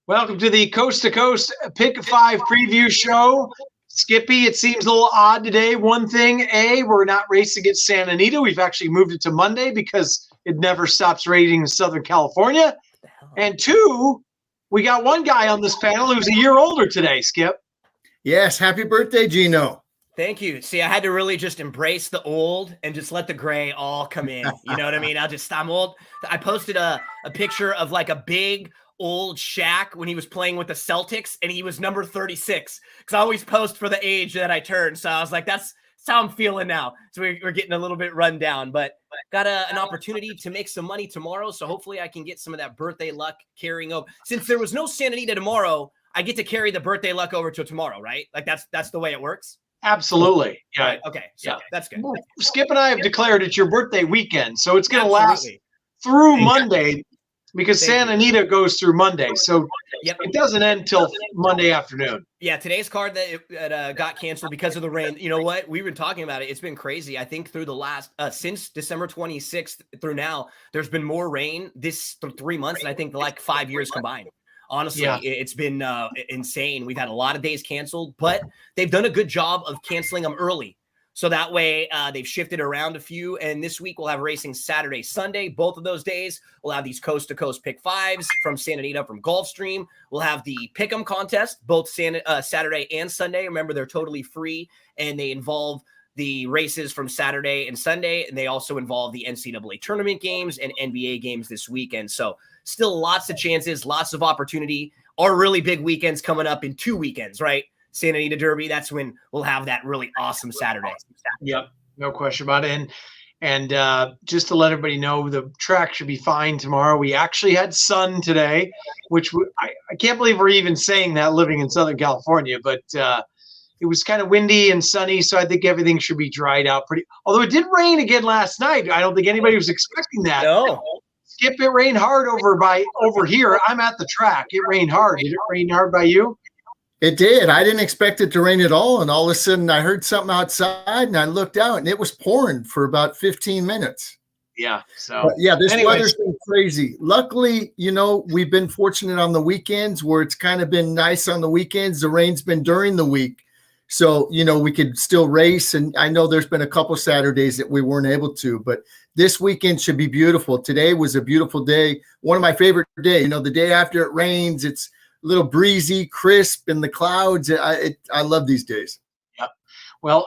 Welcome to the Coast to Coast Pick Five preview show. Skippy, it seems a little odd today. One thing, we're not racing at Santa Anita. We've actually moved it to Monday because it never stops raining in Southern California. And two, we got one guy on this panel who's a year older today, Skip. Yes, happy birthday, Gino. Thank you. See, I had to really just embrace the old and just let the gray all come in. You know what I mean? I'm old. I posted a picture of like a big old Shaq when he was playing with the Celtics, and he was number 36. Because I always post for the age that I turned. So I was like, that's how I'm feeling now. So we're getting a little bit run down, but got an opportunity to make some money tomorrow. So hopefully I can get some of that birthday luck carrying over. Since there was no Santa Anita tomorrow, I get to carry the birthday luck over to tomorrow, right? Like that's the way it works. Absolutely. Yeah. Right. Okay. So that's good. Skip and I have declared it's your birthday weekend, so it's going to last through Monday because Santa Anita goes through Monday. So it doesn't end till Monday afternoon. Yeah. Today's card that got canceled because of the rain. You know what? We've been talking about it. It's been crazy. I think through the last since December 26th through now, there's been more rain this 3 months than I think like 5 years combined. Honestly, it's been insane. We've had a lot of days canceled, but they've done a good job of canceling them early. So that way they've shifted around a few. And this week we'll have racing Saturday, Sunday. Both of those days we'll have these coast-to-coast pick fives from Santa Anita from Gulfstream. We'll have the pick'em contest, both Saturday and Sunday. Remember, they're totally free, and they involve the races from Saturday and Sunday, and they also involve the NCAA tournament games and NBA games this weekend. So still lots of chances, lots of opportunity. Our really big weekends coming up in 2 weekends, right? Santa Anita Derby, that's when we'll have that really awesome Saturday. Yep, no question about it. And just to let everybody know, the track should be fine tomorrow. We actually had sun today, which I can't believe we're even saying that living in Southern California, but it was kind of windy and sunny, so I think everything should be dried out pretty. Although it did rain again last night. I don't think anybody was expecting that. No. Skip, it rained hard over here. I'm at the track. It rained hard. Did it rain hard by you? It did. I didn't expect it to rain at all. And all of a sudden I heard something outside and I looked out and it was pouring for about 15 minutes. Yeah. So this weather's been crazy. Luckily, we've been fortunate on the weekends where it's kind of been nice on the weekends. The rain's been during the week. So, we could still race. And I know there's been a couple Saturdays that we weren't able to, but this weekend should be beautiful. Today was a beautiful day. One of my favorite days. The day after it rains, it's a little breezy, crisp in the clouds. I love these days. Yep. Well,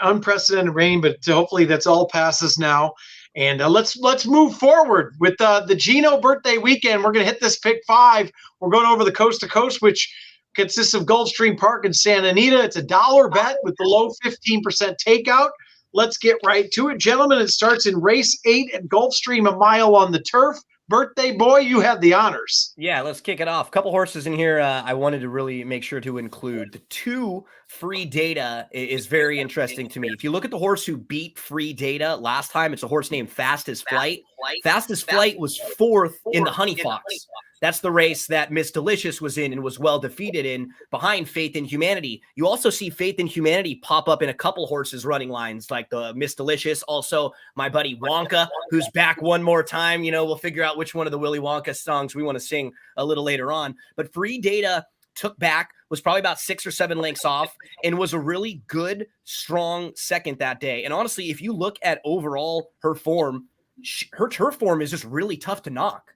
unprecedented rain, but hopefully that's all passes now. And let's move forward with the Gino birthday weekend. We're going to hit this pick five. We're going over the coast to coast, which consists of Gulfstream Park and Santa Anita. It's a $1 bet with the low 15% takeout. Let's get right to it, gentlemen. It starts in race 8 at Gulfstream, a mile on the turf. Birthday boy, you have the honors. Yeah, let's kick it off. A couple horses in here I wanted to really make sure to include. The 2 Free Data is very interesting to me. If you look at the horse who beat Free Data last time, it's a horse named Fastest Flight. Fastest Flight was 4th in the Honey Fox. That's the race that Miss Delicious was in and was well defeated in behind Faith in Humanity. You also see Faith in Humanity pop up in a couple horses running lines like the Miss Delicious. Also, my buddy Wonka, who's back one more time. We'll figure out which one of the Willy Wonka songs we want to sing a little later on. But Free Data took back, was probably about 6 or 7 lengths off, and was a really good, strong second that day. And honestly, if you look at overall her form, her turf form is just really tough to knock.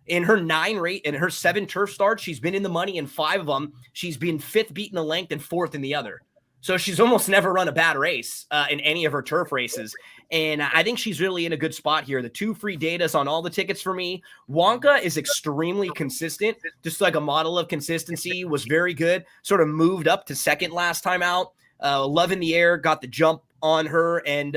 In her 7 turf starts, she's been in the money in 5 of them. She's been 5th beaten a length and 4th in the other. So she's almost never run a bad race in any of her turf races. And I think she's really in a good spot here. The 2 Free Datas on all the tickets for me. Wonka is extremely consistent, just like a model of consistency, was very good. Sort of moved up to second last time out. Love in the Air got the jump on her. And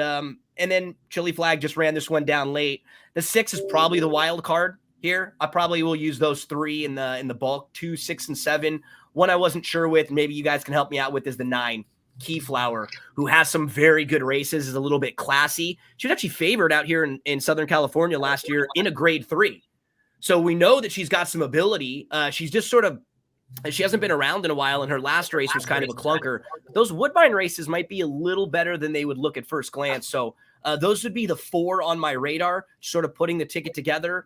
then Chili Flag just ran this one down late. The 6 is probably the wild card here. I probably will use those 3 in the bulk, 2, 6, and 7. One I wasn't sure with, maybe you guys can help me out with, is the 9, Keyflower, who has some very good races, is a little bit classy. She was actually favored out here in Southern California last year in a grade 3. So we know that she's got some ability. She's just she hasn't been around in a while, and her last race was kind of a clunker. Those Woodbine races might be a little better than they would look at first glance. So Those would be the 4 on my radar, sort of putting the ticket together.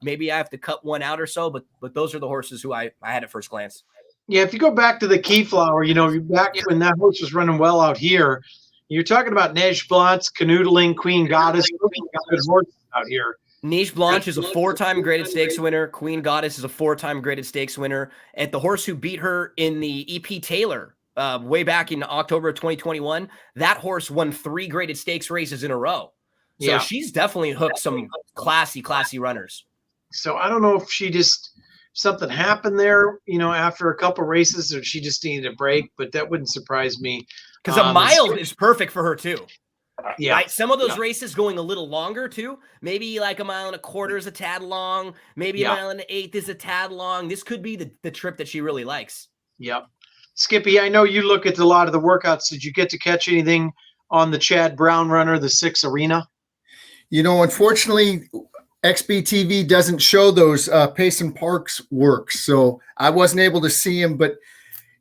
Maybe I have to cut one out or so, but those are the horses who I had at first glance. Yeah, if you go back to the Keyflower, back when that horse was running well out here, you're talking about Neige Blanche, Canoodling, Queen Goddess, good horses out here. Neige Blanche is a 4-time graded stakes winner. Queen Goddess is a 4-time graded stakes winner. And the horse who beat her in the EP Taylor way back in October of 2021, that horse won 3 graded stakes races in a row. So she's definitely hooked some classy runners. So I don't know if something happened there, after a couple races, or she just needed a break, but that wouldn't surprise me. Because a mile is perfect for her too. Yeah. Right? Some of those races going a little longer too. Maybe like 1.25 miles is a tad long. Maybe 1.125 miles is a tad long. This could be the trip that she really likes. Yep. Skippy, I know you look at a lot of the workouts. Did you get to catch anything on the Chad Brown runner, the 6 Arena? Unfortunately, XBTV doesn't show those Payson Parks works, so I wasn't able to see him. But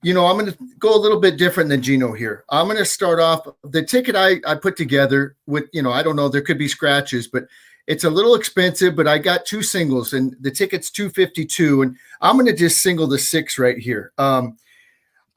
I'm going to go a little bit different than Gino here. I'm going to start off the ticket I put together with, I don't know, there could be scratches, but it's a little expensive. But I got 2 singles, and the ticket's $252, and I'm going to just single the 6 right here.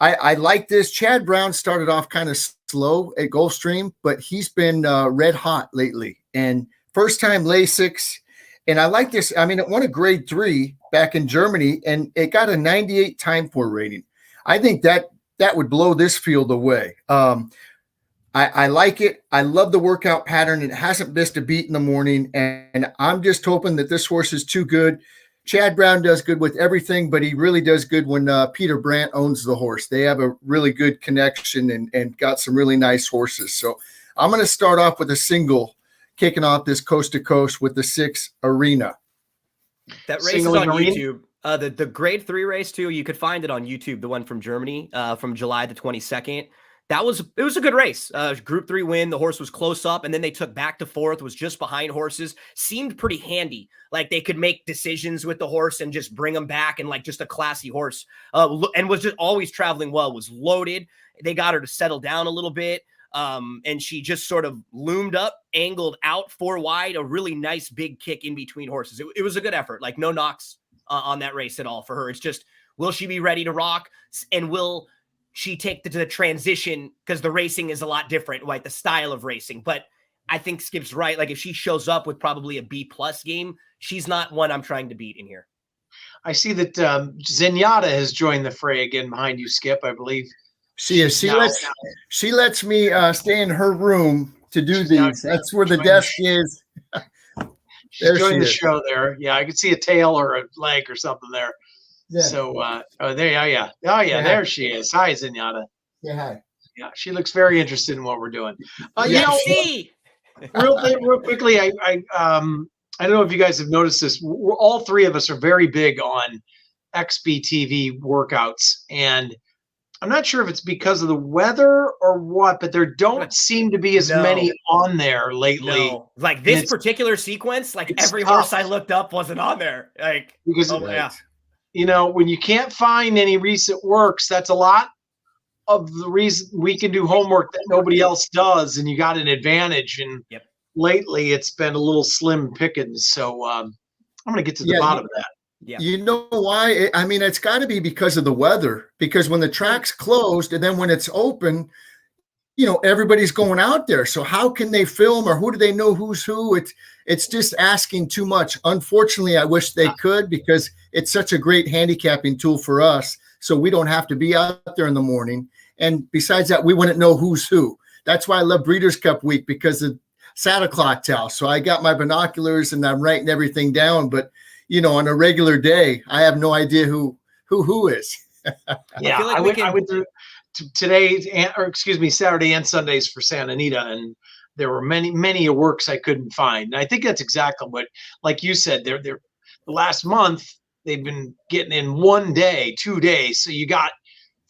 I like this. Chad Brown started off kind of slow at Gulfstream, but he's been red hot lately, and first time Lasix. And I like this. I mean, it won a grade 3 back in Germany, and it got a 98 time for rating. I think that would blow this field away. I like it. I love the workout pattern. It hasn't missed a beat in the morning, and I'm just hoping that this horse is too good. Chad Brown does good with everything, but he really does good when Peter Brandt owns the horse. They have a really good connection and got some really nice horses. So I'm going to start off with a single, kicking off this coast to coast with the 6 Arena. That race is on YouTube. The grade 3 race too. You could find it on YouTube. The one from Germany, from July the 22nd. It was a good race. Group 3 win. The horse was close up, and then they took back to 4th. Was just behind horses. Seemed pretty handy. Like they could make decisions with the horse and just bring them back, and like just a classy horse. And was just always traveling well. Was loaded. They got her to settle down a little bit. And she just sort of loomed up, angled out 4 wide, a really nice big kick in between horses. It was a good effort, like no knocks on that race at all for her. It's just, will she be ready to rock? And will she take the transition? Because the racing is a lot different, right? The style of racing. But I think Skip's right. Like if she shows up with probably a B+ game, she's not one I'm trying to beat in here. I see that Zenyatta has joined the fray again behind you, Skip, I believe. She lets me stay in her room to do these. That's where the desk is. She's joining the show there. Yeah, I could see a tail or a leg or something there. Yeah. So, there she is. Hi, Zenyatta. Yeah, hi. Yeah, she looks very interested in what we're doing. Real quickly, I don't know if you guys have noticed this. All 3 of us are very big on XBTV workouts, and I'm not sure if it's because of the weather or what, but there don't seem to be as many on there lately. No. Like this particular sequence, like every horse I looked up wasn't on there. Like because when you can't find any recent works, that's a lot of the reason we can do homework that nobody else does, and you got an advantage. And lately, it's been a little slim pickings. So I'm going to get to the bottom of that. Yeah. You know why? I mean, it's got to be because of the weather, because when the track's closed and then when it's open, everybody's going out there. So how can they film, or who do they know who's who? It's just asking too much. Unfortunately, I wish they could, because it's such a great handicapping tool for us. So we don't have to be out there in the morning. And besides that, we wouldn't know who's who. That's why I love Breeders' Cup week, because of saddle clock tell. So I got my binoculars and I'm writing everything down. But on a regular day, I have no idea who is. Yeah, I went through Saturday and Sundays for Santa Anita, and there were many works I couldn't find. And I think that's exactly what, like you said, they're the last month they've been getting in 1 day, 2 days. So you got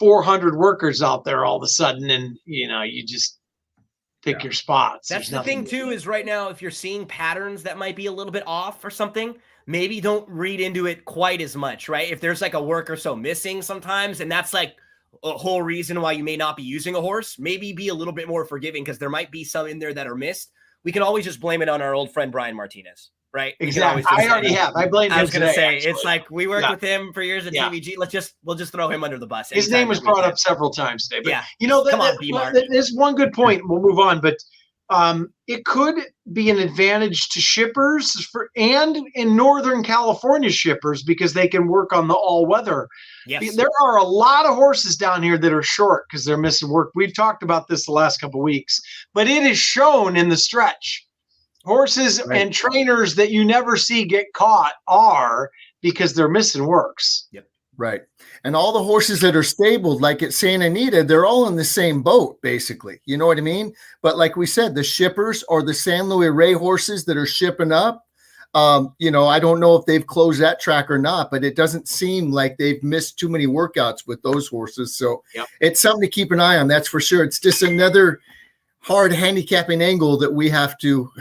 400 workers out there all of a sudden, and you just pick your spots. That's the thing too, is right now, if you're seeing patterns that might be a little bit off or something, maybe don't read into it quite as much, right? If there's like a work or so missing sometimes, and that's like a whole reason why you may not be using a horse, maybe be a little bit more forgiving, because there might be some in there that are missed. we can always just blame it on our old friend Brian Martinez, right? Exactly. I already have. I blamed him. I was going to say, actually. it's like we worked with him for years at TVG. We'll just throw him under the bus. His name was brought up several times today. But, come on, B-Mark. There's one good point. We'll move on. But it could be an advantage to shippers and in Northern California shippers because they can work on the all-weather. Yes. There are a lot of horses down here that are short because they're missing work. We've talked about this the last couple of weeks, but it is shown in the stretch. Horses and trainers that you never see get caught are because they're missing works. Yep. Right. And all the horses that are stabled, like at Santa Anita, they're all in the same boat, basically. You know what I mean? But like we said, the shippers or the San Luis Rey horses that are shipping up, I don't know if they've closed that track or not, but it doesn't seem like they've missed too many workouts with those horses. So it's something to keep an eye on. That's for sure. It's just another hard handicapping angle that we have to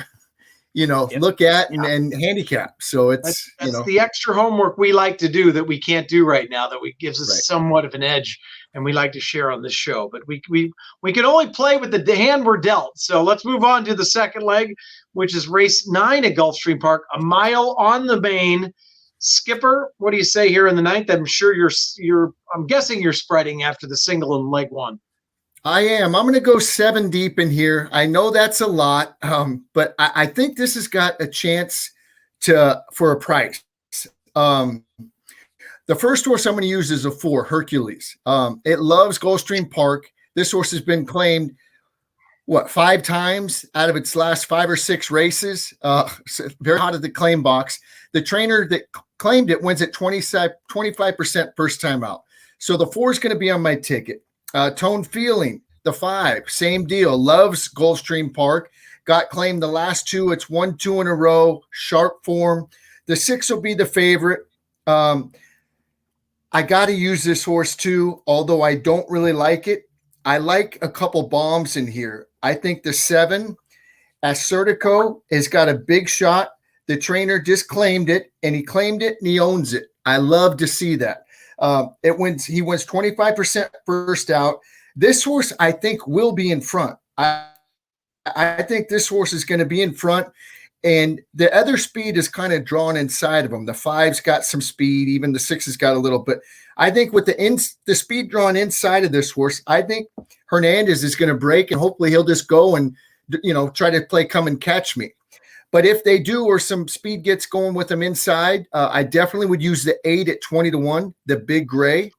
look at and handicap. So it's, that's the extra homework we like to do that we can't do right now, that gives us somewhat of an edge, and we like to share on this show. But we can only play with the hand we're dealt. So let's move on to the second leg, which is race 9 at Gulfstream Park, a mile on the main. Skipper, what do you say here in the 9th? I'm sure I'm guessing you're spreading after the single in leg 1. I am. I'm going to go 7 deep in here. I know that's a lot, but I think this has got a chance for a price. The first horse I'm going to use is a 4, Hercules. It loves Gulfstream Park. This horse has been claimed, 5 times out of its last 5 or 6 races. Very hot at the claim box. The trainer that claimed it wins at 25% first time out. So the 4 is going to be on my ticket. Tone Feeling, the 5, same deal. Loves Gulfstream Park. Got claimed the last 2. It's 1-2 in a row. Sharp form. The 6 will be the favorite. I got to use this horse too, although I don't really like it. I like a couple bombs in here. I think the 7, Acertico, has got a big shot. The trainer just claimed it, and he claimed it, and he owns it. I love to see that. He wins 25% first out. This horse, I think, will be in front. I think this horse is going to be in front, and the other speed is kind of drawn inside of him. The 5's got some speed, even the 6 has got a little, but I think with the speed drawn inside of this horse, I think Hernandez is going to break, and hopefully he'll just go and try to play come and catch me. But if they do, or some speed gets going with them inside, I definitely would use the 8 at 20-1, the Big Gray.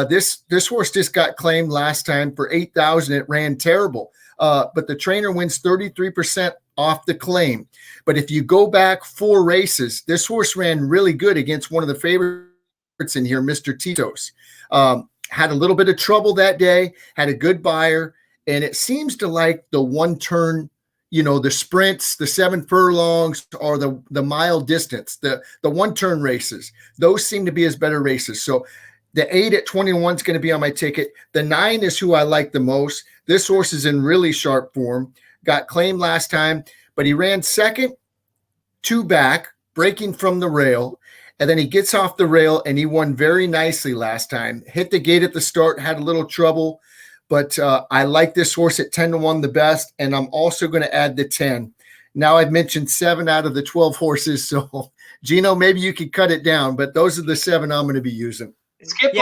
This horse just got claimed last time for 8,000. It ran terrible, but the trainer wins 33% off the claim. But if you go back 4 races, this horse ran really good against one of the favorites in here, Mr. Titos. Had a little bit of trouble that day, had a good buyer, and it seems to like the one-turn, the sprints, the 7 furlongs, or the mile distance, the one-turn races. Those seem to be his better races. So the 8 at 21 is going to be on my ticket. The 9 is who I like the most. This horse is in really sharp form. Got claimed last time, but he ran second, 2 back, breaking from the rail. And then he gets off the rail, and he won very nicely last time. Hit the gate at the start, had a little trouble. But I like this horse at 10-1 the best, and I'm also going to add the 10. Now I've mentioned 7 out of the 12 horses, so Gino, maybe you could cut it down, but those are the 7 I'm going to be using. Skip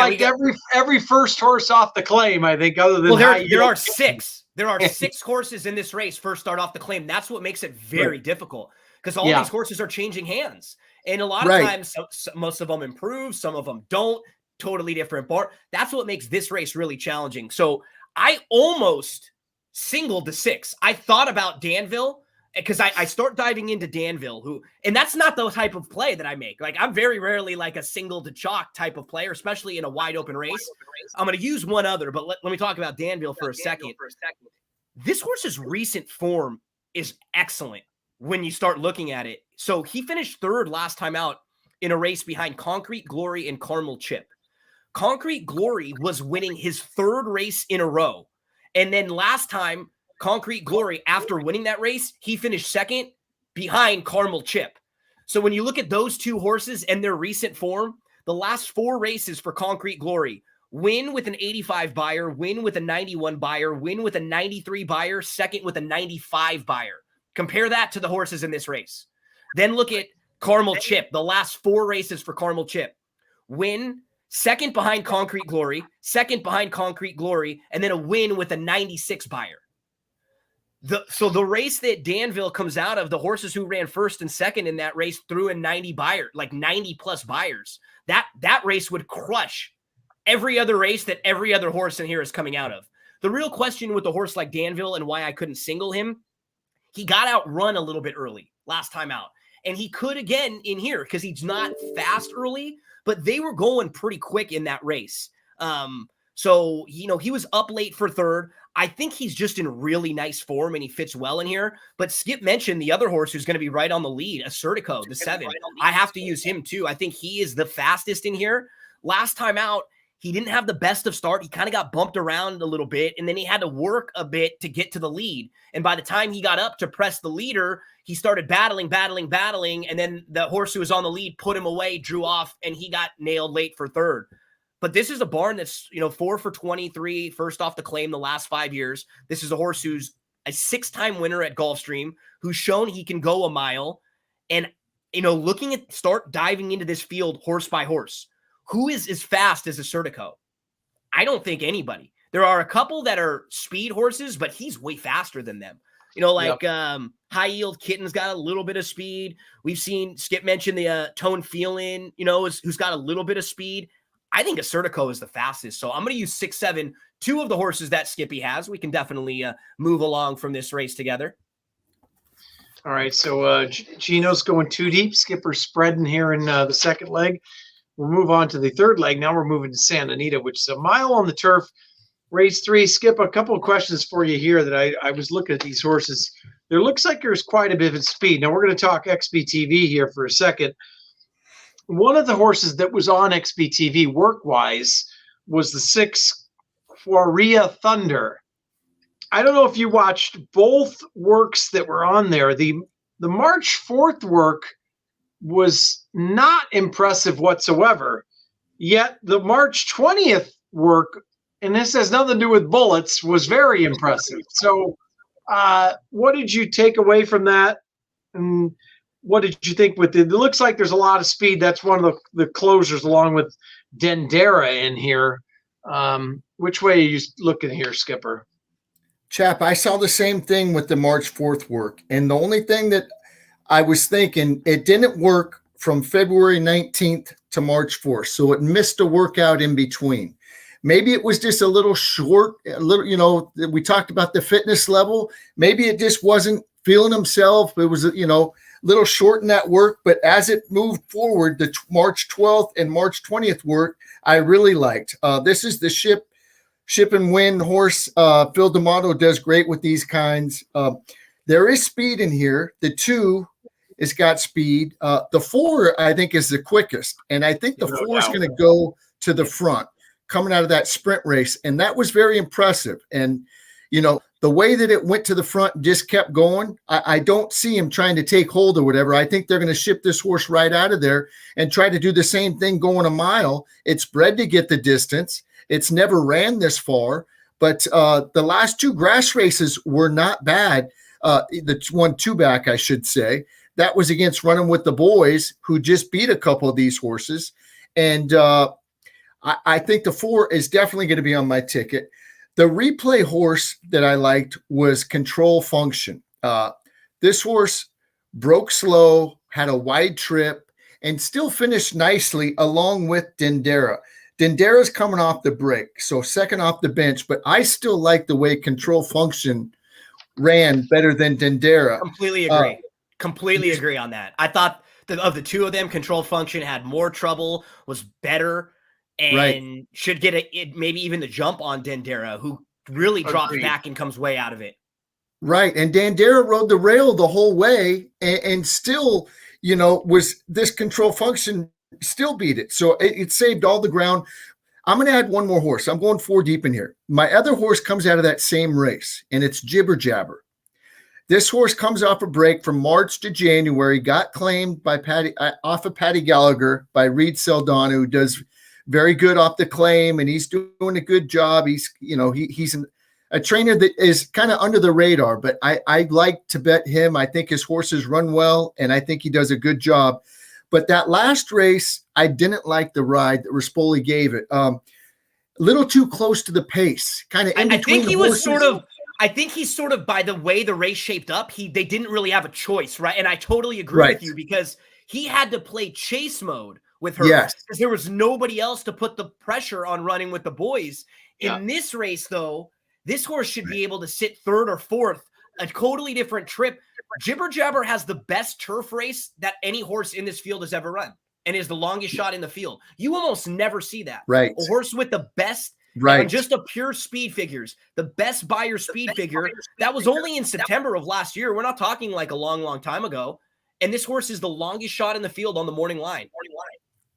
every first horse off the claim, I think, other than there are 6. There are 6 horses in this race first start off the claim. That's what makes it very difficult, because all these horses are changing hands. And a lot of times, most of them improve, some of them don't. Totally different bar. That's what makes this race really challenging. So I almost singled the 6. I thought about Danville, because I start diving into Danville, and that's not the type of play that I make. Like, I'm very rarely like a single to chalk type of player, especially in a wide open race. I'm going to use one other, but let me talk about Danville for a second. This horse's recent form is excellent when you start looking at it. So he finished 3rd last time out in a race behind Concrete Glory and Carmel Chip. Concrete Glory was winning his 3rd race in a row. And then last time, Concrete Glory, after winning that race, he finished 2nd behind Carmel Chip. So when you look at those 2 horses and their recent form, the last 4 races for Concrete Glory, win with an 85 buyer, win with a 91 buyer, win with a 93 buyer, 2nd with a 95 buyer. Compare that to the horses in this race. Then look at Carmel Chip, the last 4 races for Carmel Chip. Win, second behind Concrete Glory, second behind Concrete Glory, and then a win with a 96 buyer. So the race that Danville comes out of, the horses who ran first and second in that race threw in 90 buyer, like 90 plus buyers. That race would crush every other race that every other horse in here is coming out of. The real question with a horse like Danville and why I couldn't single him, he got outrun a little bit early last time out. And he could again in here because he's not fast early, but they were going pretty quick in that race. So, he was up late for third. I think he's just in really nice form and he fits well in here. But Skip mentioned the other horse who's going to be right on the lead, Assertico, the 7. I have to use him too. I think he is the fastest in here. Last time out, he didn't have the best of start. He kind of got bumped around a little bit, and then he had to work a bit to get to the lead. And by the time he got up to press the leader, he started battling. And then the horse who was on the lead put him away, drew off, and he got nailed late for third. But this is a barn that's, 4 for 23, first off the claim the last 5 years. This is a horse who's a 6-time winner at Gulfstream, who's shown he can go a mile. And, looking at start diving into this field horse by horse, who is as fast as Assertico? I don't think anybody. There are a couple that are speed horses, but he's way faster than them. High Yield Kitten's got a little bit of speed. We've seen Skip mention the Tone Feelin, who's got a little bit of speed. I think Assertico is the fastest. So I'm going to use 6-7, 2 of the horses that Skippy has. We can definitely move along from this race together. All right. So Gino's going 2 deep. Skipper's spreading here in the second leg. We'll move on to the third leg. Now we're moving to Santa Anita, which is a mile on the turf. Race 3. Skip, a couple of questions for you here that I was looking at these horses. There looks like there's quite a bit of speed. Now we're going to talk XBTV here for a second. One of the horses that was on XBTV work-wise was the 6 Quaria Thunder. I don't know if you watched both works that were on there. The March 4th work was not impressive whatsoever. Yet the March 20th work, and this has nothing to do with bullets, was very impressive. So what did you take away from that? And what did you think with it? It looks like there's a lot of speed. That's one of the closers along with Dendera in here. Which way are you looking here, Skipper? Chap, I saw the same thing with the March 4th work. And the only thing that I was thinking, it didn't work from February 19th to March 4th. So it missed a workout in between. Maybe it was just a little short, we talked about the fitness level. Maybe it just wasn't feeling himself. It was, little short in that work, but as it moved forward, the March 12th and March 20th work, I really liked. This is the Ship and Win horse. Phil D'Amato does great with these kinds. There is speed in here. The 2 has got speed. The 4, I think, is the quickest, and I think the 4 is going to go to the front coming out of that sprint race, and that was very impressive. And, the way that it went to the front and just kept going, I don't see him trying to take hold or whatever. I think they're going to ship this horse right out of there and try to do the same thing going a mile. It's bred to get the distance. It's never ran this far, but the last 2 grass races were not bad. The 1-2 back, I should say. That was against Running with the Boys, who just beat a couple of these horses. And I think the 4 is definitely going to be on my ticket. The replay horse that I liked was Control Function. This horse broke slow, had a wide trip, and still finished nicely along with Dendera. Dendera's coming off the break, so second off the bench, but I still like the way Control Function ran better than Dendera. Completely agree on that. I thought that of the 2 of them, Control Function had more trouble, was better, and should get maybe even the jump on Dendera, who really drops back and comes way out of it. Right. And Dendera rode the rail the whole way and still, was this Control Function still beat it. So it saved all the ground. I'm going to add one more horse. I'm going 4 deep in here. My other horse comes out of that same race, and it's Jibber Jabber. This horse comes off a break from March to January, got claimed by off of Patty Gallagher by Reed Seldon, who does very good off the claim, and he's doing a good job. He's a trainer that is kind of under the radar, but I like to bet him. I think his horses run well, and I think he does a good job. But that last race, I didn't like the ride that Rispoli gave it. A little too close to the pace, kind of in between. I think he was sort of. I think he's sort of, by the way the race shaped up, they didn't really have a choice, right? And I totally agree with you, because he had to play chase mode with her. Yes. Because there was nobody else to put the pressure on running with the boys. In this race, though, this horse should be able to sit third or fourth, a totally different trip. Jibber Jabber has the best turf race that any horse in this field has ever run, and is the longest shot in the field. You almost never see that. Right. A horse with the best, and just a pure speed figures, the best Beyer speed figure, that was only in September of last year. We're not talking like a long, long time ago. And this horse is the longest shot in the field on the morning line.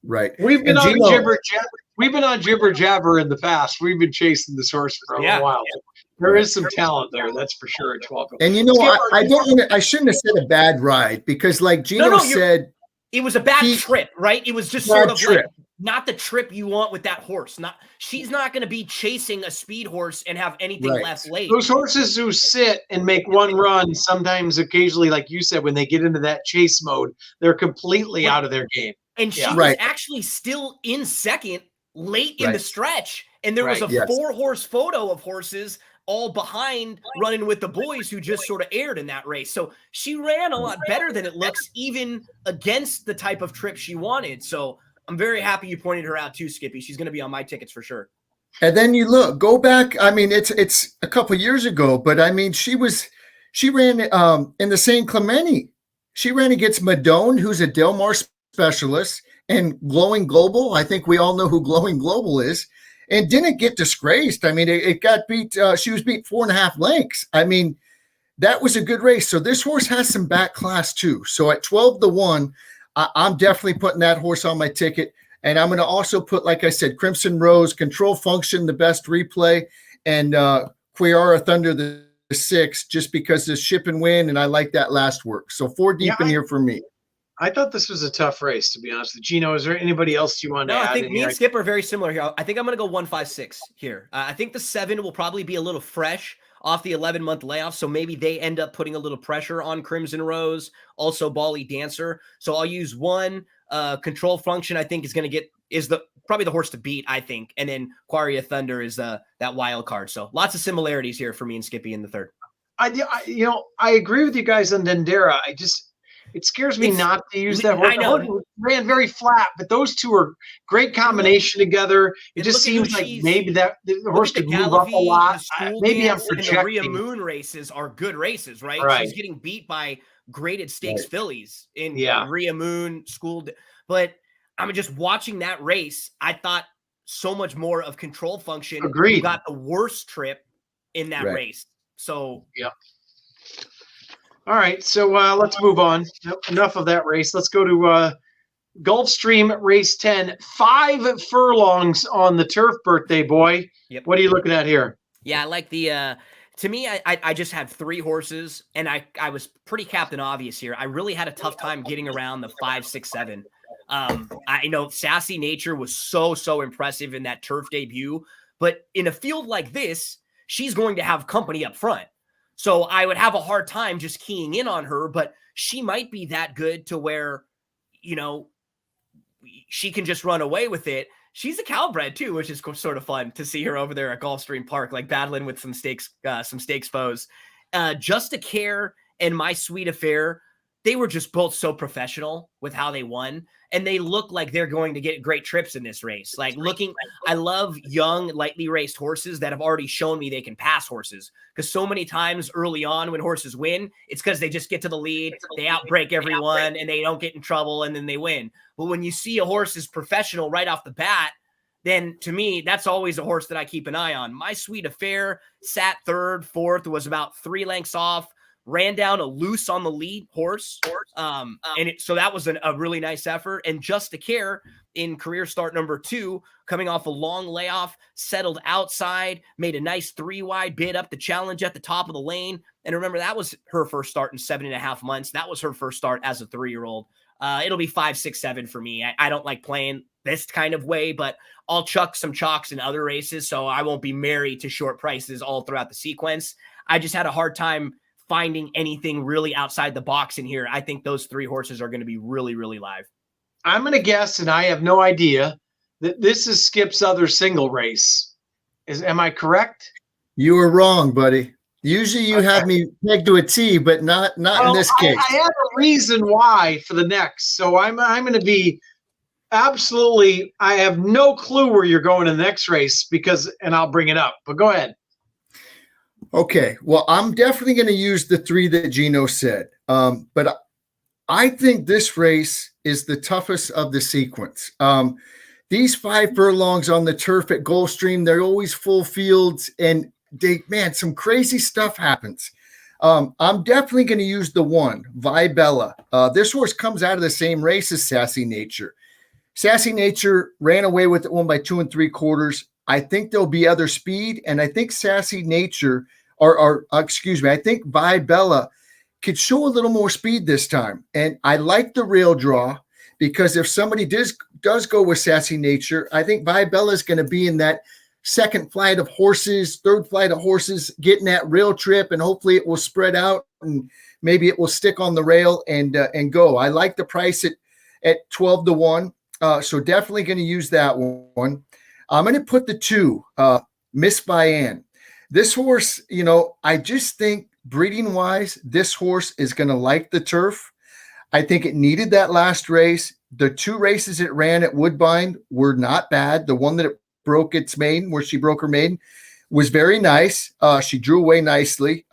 Right. We've been on Jibber Jabber. We've been on Jibber Jabber in the past. We've been chasing this horse for a little while. There is some talent there, that's for sure. At 12. And you know, I shouldn't have said a bad ride, because like Gino said, it was a bad trip, right? It was just sort of like not the trip you want with that horse. She's not going to be chasing a speed horse and have anything left late. Those horses who sit and make one run, sometimes occasionally, like you said, when they get into that chase mode, they're completely out of their game. And she was actually still in second late in the stretch. And there was a 4-horse photo of horses all behind running with the boys who just sort of aired in that race. So she ran a lot better than it looks, even against the type of trip she wanted. So I'm very happy you pointed her out too, Skippy. She's going to be on my tickets for sure. And then you go back. I mean, it's a couple of years ago, but I mean, she ran in the St. Clemente. She ran against Madone, who's a Del Mar specialist, and Glowing Global. I think we all know who Glowing Global is. And didn't get disgraced. I mean, it got beat. She was beat 4.5 lengths. I mean, that was a good race. So this horse has some back class too. So at 12-1, I'm definitely putting that horse on my ticket. And I'm going to also put, like I said, Crimson Rose, Control Function, the best replay, and Quiara Thunder, the 6, just because the ship and win. And I like that last work. So 4 deep in here for me. I thought this was a tough race, to be honest with you. Gino, is there anybody else you want to add? I think me and Skip are very similar here. I think I'm going to go 1-5-6 here. I think the 7 will probably be a little fresh off the 11-month layoff, so maybe they end up putting a little pressure on Crimson Rose, also Bali Dancer. So I'll use 1. Control Function, I think, is probably the horse to beat, I think, and then Quaria Thunder is that wild card. So lots of similarities here for me and Skippy in the 3rd. I agree with you guys on Dendera. It scares me not to use that horse. I know. It ran very flat, but those two are great combination together. It just seems like maybe that the horse could move up a lot. Maybe I'm projecting. The Rhea Moon races are good races, right? She's getting beat by graded stakes fillies in Rhea Moon School. But I'm just watching that race. I thought so much more of Control Function. Agreed. Who got the worst trip in that race. So All right, so let's move on. Enough of that race. Let's go to Gulfstream Race 10. 5 furlongs on the turf, birthday boy. Yep. What are you looking at here? Yeah, I like the to me, I just had 3 horses, and I was pretty Captain Obvious here. I really had a tough time getting around the 5, 6, 7. I know Sassy Nature was so impressive in that turf debut, but in a field like this, she's going to have company up front. So I would have a hard time just keying in on her, but she might be that good to where, she can just run away with it. She's a Calbred too, which is sort of fun to see her over there at Gulfstream Park, like battling with some stakes foes. Just a Care and My Sweet Affair, they were just both so professional with how they won. And they look like they're going to get great trips in this race. I love young, lightly raced horses that have already shown me they can pass horses. Because so many times early on when horses win, it's because they just get to the lead, they outbreak everyone, and they don't get in trouble, and then they win. But when you see a horse is professional right off the bat, then to me, that's always a horse that I keep an eye on. My Sweet Affair sat 3rd, 4th, was about 3 lengths off. Ran down a loose on the lead horse. So that was a really nice effort. And Just a Care in career start number 2, coming off a long layoff, settled outside, made a nice 3-wide bid up the challenge at the top of the lane. And remember, that was her first start in 7.5 months. That was her first start as a 3-year-old. It'll be 5, 6, 7 for me. I don't like playing this kind of way, but I'll chuck some chalks in other races, so I won't be married to short prices all throughout the sequence. I just had a hard time finding anything really outside the box in here. I think those 3 horses are going to be really, really live. I'm going to guess, and I have no idea, that this is Skip's other single race. Am I correct? You were wrong, buddy. Usually you have me pegged to a T, but not in this case. I have a reason why for the next. So I'm going to be absolutely, I have no clue where you're going in the next race and I'll bring it up. But go ahead. Okay. Well, I'm definitely going to use the 3 that Gino said. But I think this race is the toughest of the sequence. These 5 furlongs on the turf at Gulfstream, they're always full fields, and some crazy stuff happens. I'm definitely going to use the 1, Vibella. This horse comes out of the same race as Sassy Nature. Sassy Nature ran away with it 1 by 2 3/4. I think there'll be other speed, and I think Sassy Nature, I think Vibella could show a little more speed this time. And I like the rail draw, because if somebody does go with Sassy Nature, I think Vibella is going to be in that second flight of horses, third flight of horses, getting that rail trip, and hopefully it will spread out and maybe it will stick on the rail and go. I like the price at 12 to 1. So definitely going to use that one. I'm going to put the 2, Miss Bayan. This horse, I just think breeding wise, this horse is going to like the turf. I think it needed that last race. The 2 races it ran at Woodbine were not bad. The one that it broke its maiden, where she broke her maiden, was very nice. She drew away nicely.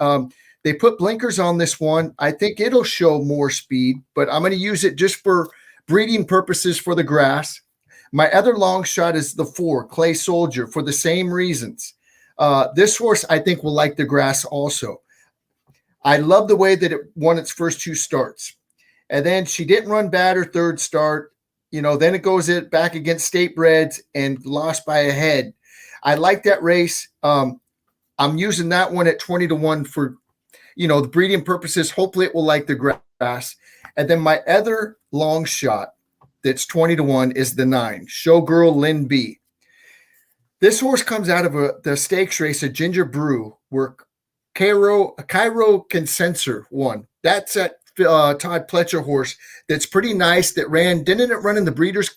They put blinkers on this one. I think it'll show more speed, but I'm going to use it just for breeding purposes for the grass. My other long shot is the 4, Clay Soldier, for the same reasons. This horse, I think, will like the grass also. I love the way that it won its first 2 starts. And then she didn't run bad her third start. Then it goes back against State Breds and lost by a head. I like that race. I'm using that one at 20 to 1 for, the breeding purposes. Hopefully it will like the grass. And then my other long shot that's 20 to 1 is the 9, Showgirl Lynn B. This horse comes out of the stakes race at Ginger Brew, where Cairo Consensor won. That's that Todd Pletcher horse that's pretty nice, that didn't it run in the Breeders'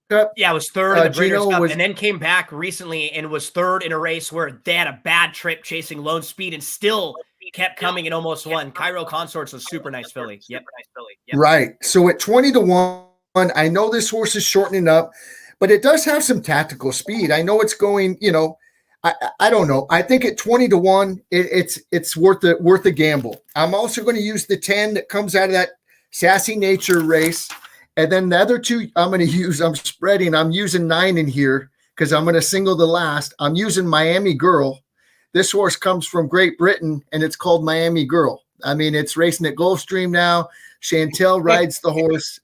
Cup? Yeah, it was 3rd in the Breeders' Cup, and then came back recently and was 3rd in a race where they had a bad trip chasing Lone Speed and still kept coming and almost won. Cairo Consorts was super nice filly. Yep. Right. So at 20 to 1, I know this horse is shortening up, but it does have some tactical speed. I know it's going, I don't know. I think at 20 to 1, it's worth a gamble. I'm also going to use the 10 that comes out of that Sassy Nature race. And then the other 2 I'm using 9 in here because I'm going to single the last. I'm using Miami Girl. This horse comes from Great Britain, and it's called Miami Girl. I mean, it's racing at Gulfstream now. Chantel rides the horse.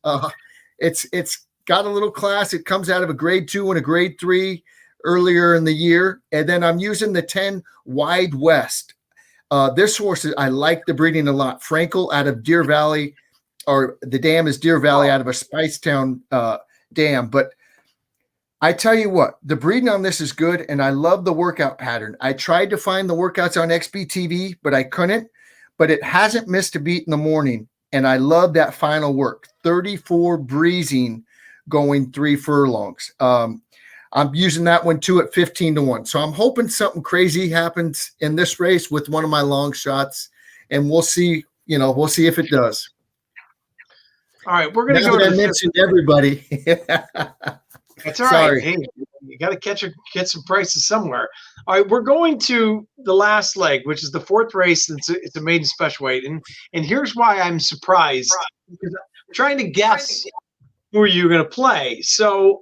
It's got a little class. It comes out of a grade 2 and a grade 3 earlier in the year. And then I'm using the 10 Wide West. This horse, I like the breeding a lot. Frankel out of Deer Valley, or the dam is Deer Valley out of a Spicetown dam. But I tell you what, the breeding on this is good, and I love the workout pattern. I tried to find the workouts on XBTV, but I couldn't. But it hasn't missed a beat in the morning, and I love that final work. 34 breezing going 3 furlongs. I'm using that one too at 15 to 1. So I'm hoping something crazy happens in this race with one of my long shots, and we'll see. We'll see if it does. All right, we're going to go to mention everybody. That's all right. Hey, you got to get some prices somewhere. All right, we're going to the last leg, which is the 4th race. It's a maiden special weight, and here's why I'm surprised, because I'm trying to guess who are you going to play. So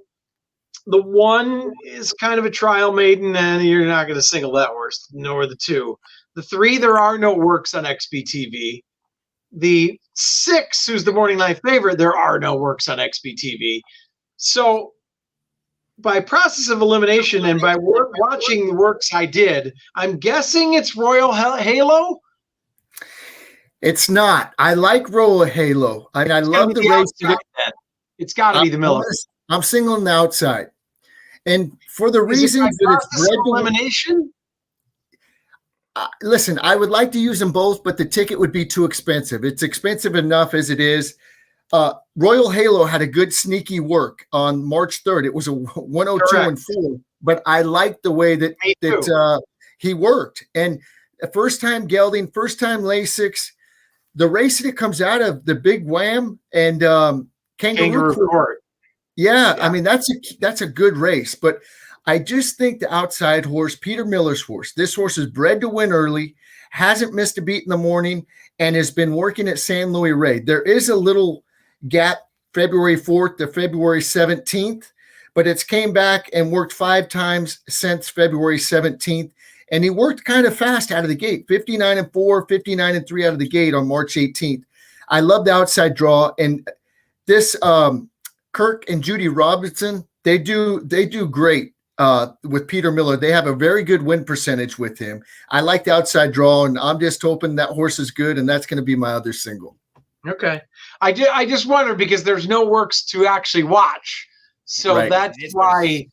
the 1 is kind of a trial maiden, and you're not going to single that horse, nor the 2. The 3, there are no works on XBTV. The 6, who's the morning line favorite, there are no works on XBTV. So by process of elimination and by watching the works I did, I'm guessing it's Royal Halo. It's not. I like Royal Halo. I love the race. It's got to be the Miller. I'm singling the outside. And for the Is reason it that it's bred to elimination. Listen, I would like to use them both, but the ticket would be too expensive. It's expensive enough as it is. Royal Halo had a good sneaky work on March 3rd. It was a 102-4, but I liked the way that he worked. And first time gelding, first time Lasix, the race that it comes out of, the Big Wham and Kangaroo Court. Yeah, I mean that's a good race, but I just think the outside horse, Peter Miller's horse, this horse is bred to win early, hasn't missed a beat in the morning, and has been working at San Luis Rey. There is a little gap, February 4th to February 17th, but it's came back and worked 5 times since February 17th. And he worked kind of fast out of the gate, 59-4, 59-3 out of the gate on March 18th. I love the outside draw. And this Kirk and Judy Robinson, they do great with Peter Miller. They have a very good win percentage with him. I like the outside draw, and I'm just hoping that horse is good, and that's going to be my other single. Okay. I just wonder because there's no works to actually watch. So that's why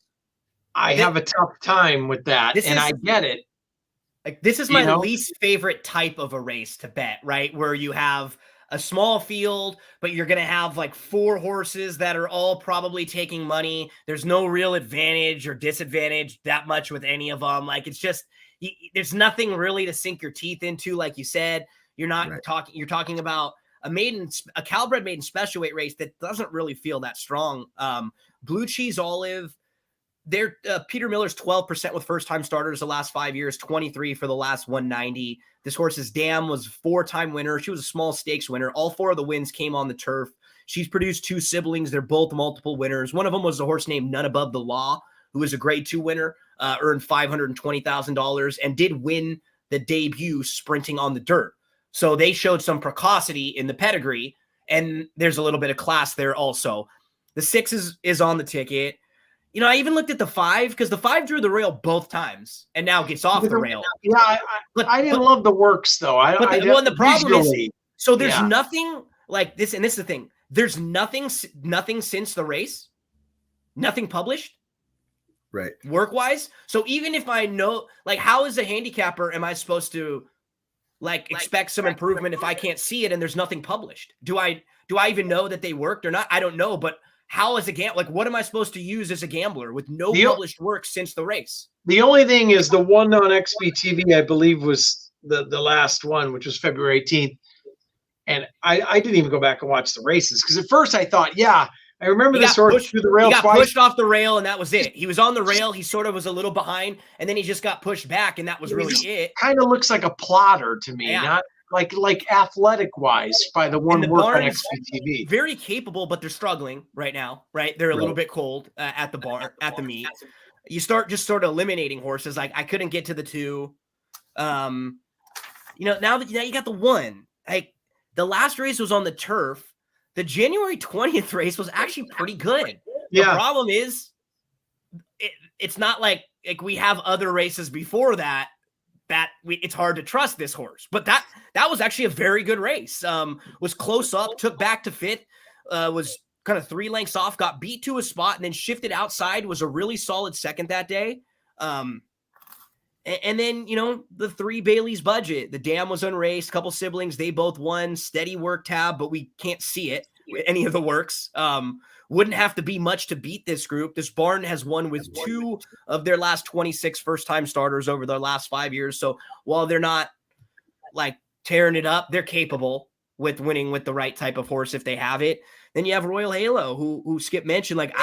I have a tough time with that, and I get it. Like this is my least favorite type of a race to bet, right? Where you have a small field, but you're going to have like 4 horses that are all probably taking money. There's no real advantage or disadvantage that much with any of them. Like it's just, there's nothing really to sink your teeth into. Like you said, you're talking about a Calbred maiden special weight race that doesn't really feel that strong. Blue Cheese Olive, Peter Miller's 12% with first-time starters the last 5 years, 23 for the last 190. This horse's dam was 4-time winner. She was a small stakes winner. All 4 of the wins came on the turf. She's produced 2 siblings. They're both multiple winners. One of them was a horse named None Above the Law, who was a grade 2 winner, earned $520,000, and did win the debut sprinting on the dirt. So they showed some precocity in the pedigree, and there's a little bit of class there also. The 6 is on the ticket. I even looked at the 5 because the 5 drew the rail both times and now gets off the rail. Yeah, I didn't love the works though. The problem is, so there's nothing like this, and this is the thing. There's nothing since the race, nothing published, right? Work-wise. So even if I know, like, how as a handicapper am I supposed to expect some improvement if I can't see it and there's nothing published? Do I even know that they worked or not? I don't know, but how as a gambler, what am I supposed to use as a gambler with no published work since the race? The only thing is the one on XBTV, I believe, was the last one, which was February 18th. And I didn't even go back and watch the races because at first I thought, I remember this horse through the rail. He got pushed off the rail, and that was it. He was on the rail. He sort of was a little behind, and then he just got pushed back, and that was really it. Kind of looks like a plotter to me, not like athletic wise by the one work on XBTV. Very capable, but they're struggling right now, right? They're a little bit cold at the barn, at the meet. You start just sort of eliminating horses. Like I couldn't get to the 2. Now that you got the 1, like the last race was on the turf. The January 20th race was actually pretty good. The problem is it's not like we have other races before that it's hard to trust this horse. But that was actually a very good race. Was close up, took back to 5th, was kind of 3 lengths off, got beat to a spot, and then shifted outside, was a really solid second that day. And then, the 3 Bailey's budget. The dam was unraced, couple siblings, they both won. Steady work tab, but we can't see it, any of the works. Wouldn't have to be much to beat this group. This barn has won with 2 of their last 26 first-time starters over their last 5 years. So while they're not like tearing it up, they're capable with winning with the right type of horse if they have it. Then you have Royal Halo, who Skip mentioned. Like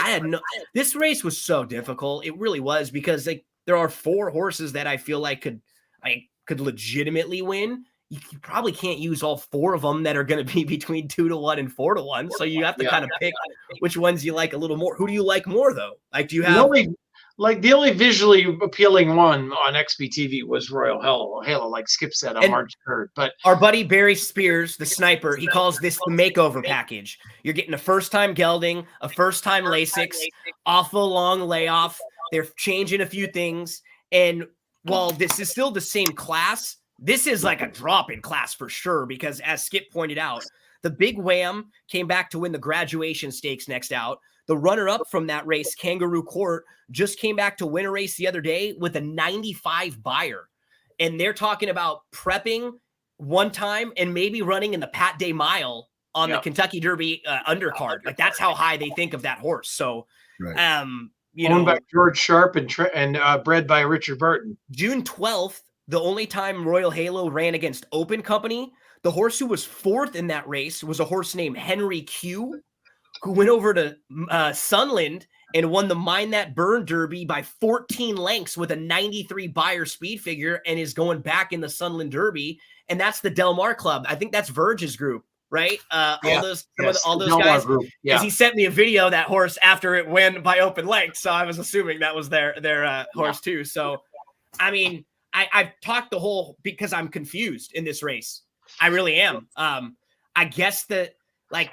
this race was so difficult. It really was because there are 4 horses that I feel like could legitimately win. You probably can't use all 4 of them that are going to be between 2-1 and 4-1. So you have to kind of pick which ones you like a little more. Who do you like more though? Like, do you have the only visually appealing one on XBTV was Royal Halo, like Skip said on March 3rd. But our buddy Barry Spears, the sniper, he calls this the makeover package. You're getting a first-time gelding, a first-time Lasix, off a long layoff. They're changing a few things, and while this is still the same class, this is like a drop in class for sure, because as Skip pointed out, the Big Wham came back to win the Graduation Stakes next out. The runner-up from that race, Kangaroo Court, just came back to win a race the other day with a 95 buyer. And they're talking about prepping one time and maybe running in the Pat Day Mile on the Kentucky Derby undercard. Like, that's how high they think of that horse. So, owned by George Sharp and bred by Richard Burton. June 12th, the only time Royal Halo ran against Open Company, the horse who was fourth in that race was a horse named Henry Q, who went over to Sunland and won the Mind That Burn Derby by 14 lengths with a 93 buyer speed figure, and is going back in the Sunland Derby. And that's the Del Mar Club. I think that's Verge's group, right? All those guys. Because he sent me a video of that horse after it went by open length, so I was assuming that was their horse too. So, I mean, I've talked because I'm confused in this race. I really am. I guess that, like,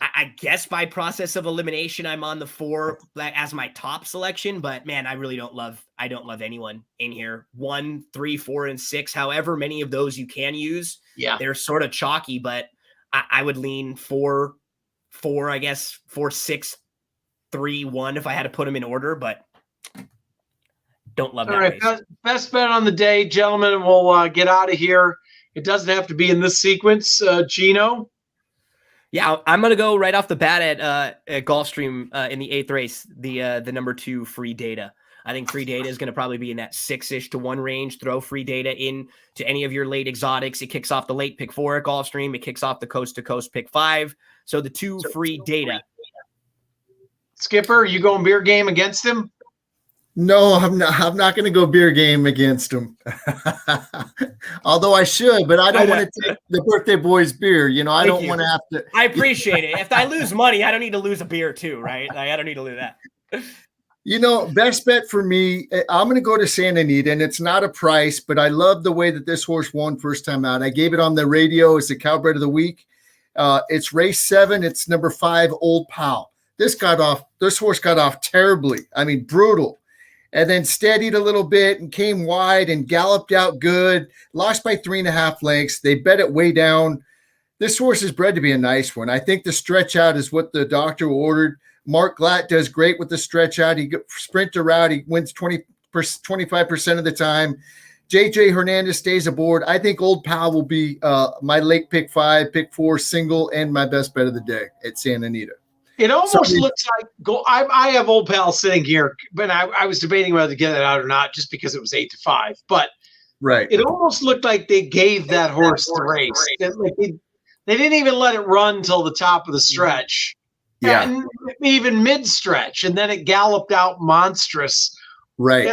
I guess by process of elimination, I'm on the 4 as my top selection, but man, I don't love anyone in here. 1, 3, 4, and 6, however many of those you can use. Yeah. They're sort of chalky, but I would lean 4, I guess 4, 6, 3, 1 if I had to put them in order, but don't love that. All right. Race. Best bet on the day, gentlemen. We'll get out of here. It doesn't have to be in this sequence. Gino? Yeah, I'm going to go right off the bat at Gulfstream in the 8th race, the number 2 Free Data. I think Free Data is going to probably be in that 6-ish to 1 range. Throw Free Data in to any of your late exotics. It kicks off the late pick 4 at Gulfstream. It kicks off the coast to coast pick 5. So the 2 Free Data. Skipper, you going beer game against him? No, I'm not going to go beer game against him. Although I should, but I don't want to take the birthday boy's beer. I don't want to have to. I appreciate it. If I lose money, I don't need to lose a beer too, right? Like, I don't need to lose that. Best bet for me, I'm going to go to Santa Anita, and it's not a price, but I love the way that this horse won first time out. I gave it on the radio as the Cowbred of the Week. It's race 7. It's number 5, Old Pal. This horse got off terribly. I mean, brutal. And then steadied a little bit and came wide and galloped out good, lost by 3.5 lengths. They bet it way down. This horse is bred to be a nice one. I think the stretch out is what the doctor ordered. Mark Glatt does great with the stretch out. He sprint a route. He wins 25% of the time. JJ Hernandez stays aboard. I think Old Pal will be my late pick 5, pick 4 single, and my best bet of the day at Santa Anita. It almost looks like I have Old Pal sitting here, but I was debating whether to get it out or not just because it was 8-5. But it almost looked like they gave that horse the race. They didn't even let it run until the top of the stretch. Yeah. And even mid-stretch. And then it galloped out monstrous. Right.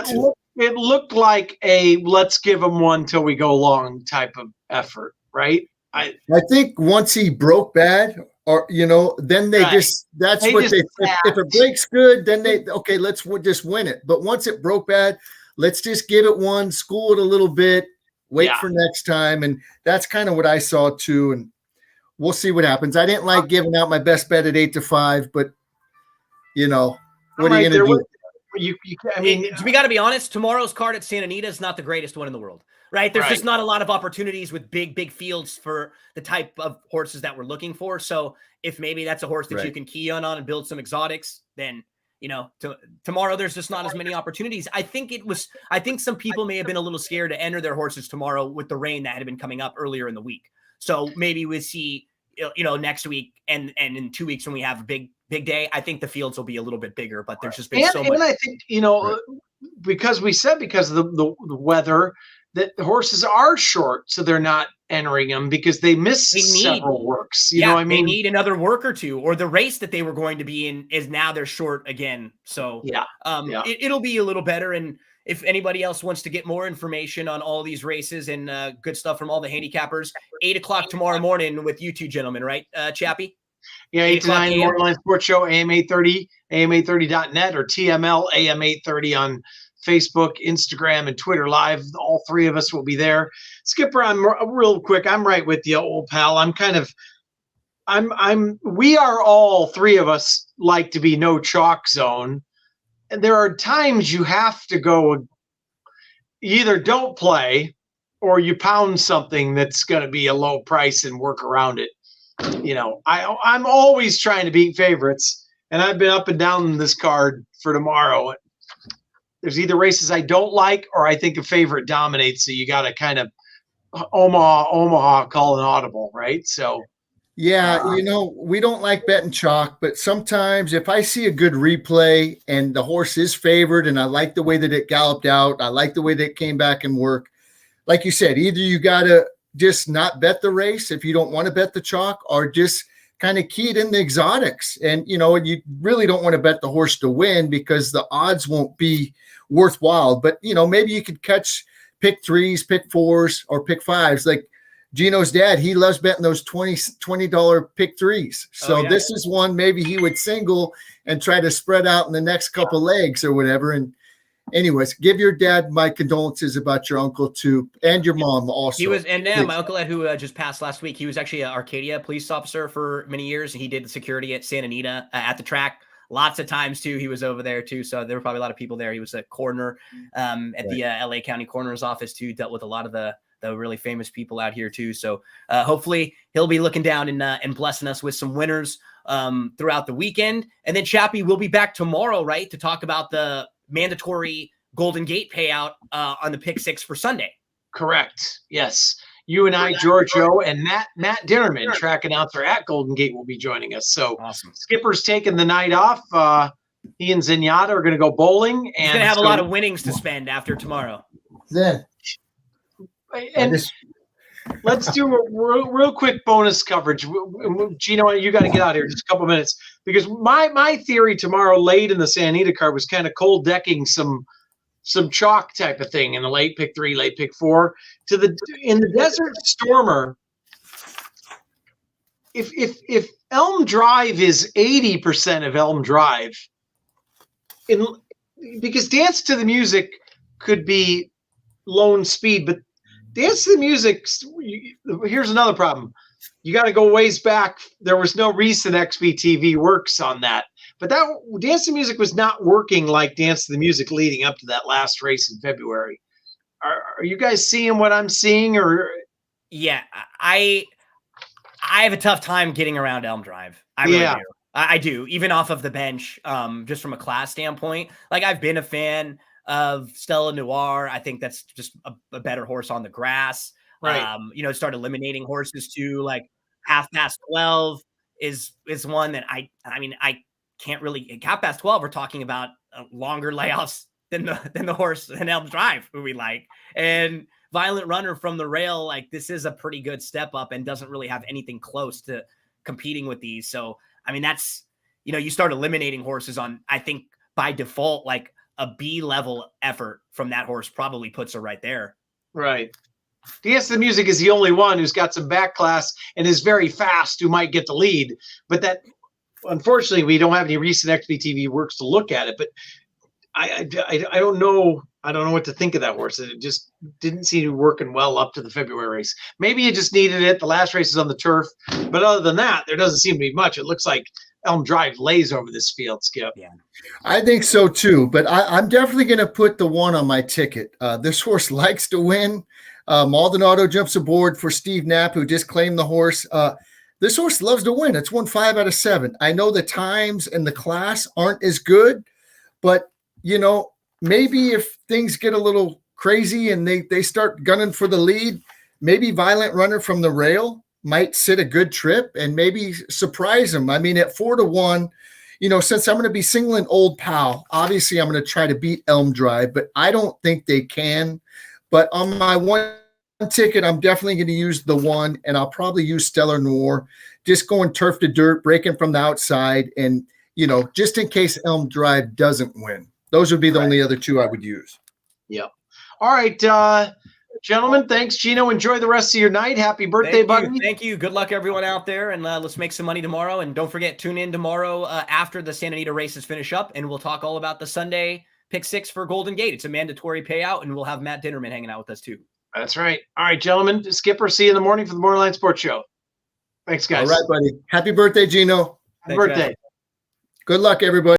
It looked like a let's give him one till we go long type of effort, right? I think once he broke bad, or then they that's what they if it breaks good, then let's just win it. But once it broke bad, let's just give it one, school it a little bit, wait for next time. And that's kind of what I saw too. And we'll see what happens. I didn't like giving out my best bet at 8-5, but what are you gonna do? We got to be honest. Tomorrow's card at Santa Anita is not the greatest one in the world, right? There's just not a lot of opportunities with big fields for the type of horses that we're looking for. So if maybe that's a horse that you can key on and build some exotics, then tomorrow there's just not as many opportunities. I think some people may have been a little scared to enter their horses tomorrow with the rain that had been coming up earlier in the week. So maybe we see next week and in 2 weeks when we have a big day, I think the fields will be a little bit bigger, but there's just been so much. And I think, because of the weather, that the horses are short, so they're not entering them because they miss several works. You know what I mean? They need another work or two, or the race that they were going to be in is now they're short again. So it'll be a little better. And if anybody else wants to get more information on all these races and good stuff from all the handicappers, 8:00 tomorrow morning with you two gentlemen, right, Chappie? Yeah, 8 to 9 Borderline Sports Show, AM 830, AM830.net, or TML AM 830 on Facebook, Instagram, and Twitter Live. All 3 of us will be there. Skipper, I'm real quick. I'm right with you, Old Pal. We are all 3 of us like to be no chalk zone. And there are times you have to go, you either don't play or you pound something that's going to be a low price and work around it. I'm always trying to beat favorites, and I've been up and down this card for tomorrow. There's either races I don't like or I think a favorite dominates, so you got to kind of Omaha call an audible, right? So yeah, we don't like betting chalk, but sometimes if I see a good replay and the horse is favored and I like the way that it galloped out, I like the way that it came back and worked, like you said, either you got to just not bet the race if you don't want to bet the chalk, or just kind of key it in the exotics. And, you really don't want to bet the horse to win because the odds won't be worthwhile. But, maybe you could catch pick 3s, pick 4s, or pick 5s. Like Gino's dad, he loves betting those $20 pick 3s. So this is one maybe he would single and try to spread out in the next couple legs or whatever. And anyways, give your dad my condolences about your uncle too, and your mom also. He was, and my uncle Ed, who just passed last week, he was actually an Arcadia police officer for many years. He did the security at Santa Anita at the track lots of times too. He was over there too, so there were probably a lot of people there. He was a coroner at the LA County Coroner's Office too. Dealt with a lot of the really famous people out here too. So hopefully he'll be looking down and blessing us with some winners throughout the weekend. And then Chappie will be back tomorrow, right, to talk about the mandatory Golden Gate payout on the pick 6 for Sunday. Correct. Yes. You and I, Giorgio, and Matt Dinnerman, track announcer at Golden Gate, will be joining us. So awesome. Skipper's taking the night off. He and Zenyatta are going to go bowling. He's going to have a lot of winnings to spend after tomorrow. Then. And let's do a real quick bonus coverage. Gino, you got to get out of here just a couple minutes, because my theory tomorrow late in the Santa Anita card was kind of cold decking some chalk type of thing in the late pick 3, late pick 4 in the Desert Stormer. If Elm Drive is 80% of Elm Drive, because Dance to the Music could be lone speed, but Dance to the Music, here's another problem. You got to go ways back. There was no recent XBTV works on that. But that Dance to the Music was not working like Dance to the Music leading up to that last race in February. Are you guys seeing what I'm seeing? Or yeah, I have a tough time getting around Elm Drive. I really do. I do, even off of the bench, just from a class standpoint. Like, I've been a fan of Stella Noir. I think that's just a better horse on the grass. Right. Start eliminating horses too. Like Half Past 12 is one that I can't really. Half Past 12, we're talking about longer layoffs than the horse in Elm Drive, who we like. And Violent Runner from the Rail, like, this is a pretty good step up and doesn't really have anything close to competing with these. So, I mean, that's, you start eliminating horses on, I think by default, like a B level effort from that horse probably puts her right there. Right. Dance to the Music is the only one who's got some back class and is very fast, who might get the lead. But that, unfortunately, we don't have any recent XBTV works to look at it. But I don't know. I don't know what to think of that horse. It just didn't seem to be working well up to the February race. Maybe you just needed it. The last race is on the turf. But other than that, there doesn't seem to be much. It looks like Elm Drive lays over this field, Skip. Yeah, I think so too. But I'm definitely going to put the 1 on my ticket. This horse likes to win. Maldonado jumps aboard for Steve Knapp, who just claimed the horse. This horse loves to win. It's won 5 out of 7. I know the times and the class aren't as good, but maybe if things get a little crazy and they start gunning for the lead, maybe Violent Runner from the Rail might sit a good trip and maybe surprise them. I mean, at 4-1, since I'm going to be singling Old Pal, obviously I'm going to try to beat Elm Drive, but I don't think they can. But on my 1 ticket, I'm definitely going to use the 1, and I'll probably use Stellar Noir, just going turf to dirt, breaking from the outside, and, just in case Elm Drive doesn't win. Those would be the only other 2 I would use. Yep. All right, gentlemen, thanks. Gino, enjoy the rest of your night. Happy birthday, buddy. Thank you. Good luck, everyone out there, and let's make some money tomorrow. And don't forget, tune in tomorrow after the Santa Anita races finish up, and we'll talk all about the Sunday pick 6 for Golden Gate. It's a mandatory payout, and we'll have Matt Dinnerman hanging out with us too. That's right. All right, gentlemen. Skipper, see you in the morning for the Borderline Sports Show. Thanks, guys. All right, buddy. Happy birthday, Gino. Happy birthday. Good luck, everybody.